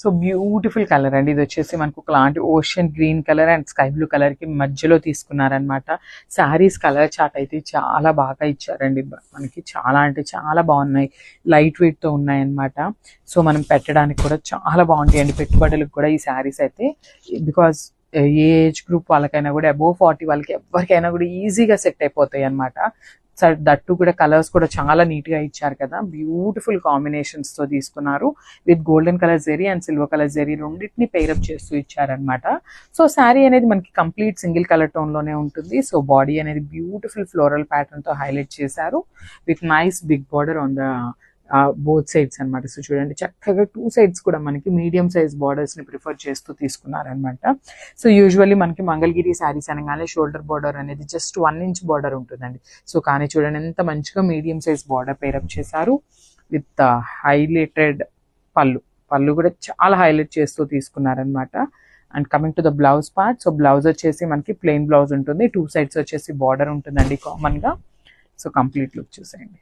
So beautiful colour అండి. ఇది వచ్చేసి మనకు ఒకలాంటి ocean green colour and sky blue colour కి మధ్యలో తీసుకున్నారనమాట. శారీస్ కలర్ చార్ట్ అయితే చాలా బాగా ఇచ్చారండి. మనకి చాలా అంటే చాలా బాగున్నాయి. లైట్ వెయిట్ తో ఉన్నాయన్నమాట. సో మనం పెట్టడానికి కూడా చాలా బాగుంటాయండి. పెట్టుబడులకు కూడా ఈ శారీస్ అయితే, బికాస్ ఏ ఏజ్ గ్రూప్ వాళ్ళకైనా కూడా అబోవ్ 40 వాళ్ళకి ఎవరికైనా కూడా ఈజీగా సెట్ అయిపోతాయి అనమాట. దట్టు కూడా కలర్స్ కూడా చాలా నీట్ గా ఇచ్చారు కదా. బ్యూటిఫుల్ కాంబినేషన్స్ తో తీసుకున్నారు. With golden colour zari and silver colour zari రెండింటిని పేరప్ చేస్తూ ఇచ్చారనమాట. సో శారీ అనేది మనకి కంప్లీట్ సింగిల్ కలర్ టోన్ లోనే ఉంటుంది. సో బాడీ అనేది బ్యూటిఫుల్ ఫ్లోరల్ ప్యాటర్న్ తో హైలైట్ చేశారు. With nice big border on the both sides అనమాట. సో చూడండి చక్కగా 2 sides కూడా మనకి మీడియం సైజ్ బార్డర్స్ ని ప్రిఫర్ చేస్తూ తీసుకున్నారనమాట. సో యూజువల్లీ మనకి మంగళగిరి శారీస్ అనగానే షోల్డర్ బార్డర్ అనేది జస్ట్ 1 inch బార్డర్ ఉంటుందండి. సో కానీ చూడండి ఎంత మంచిగా మీడియం సైజ్ బార్డర్ పేరప్ చేశారు. విత్ హైలైటెడ్ పళ్ళు కూడా చాలా హైలైట్ చేస్తూ తీసుకున్నారనమాట. And coming to the blouse part. So blouse వచ్చేసి మనకి ప్లెయిన్ బ్లౌజ్ ఉంటుంది. 2 sides వచ్చేసి బార్డర్ ఉంటుందండి కామన్ గా. సో కంప్లీట్ లుక్ చూసేయండి.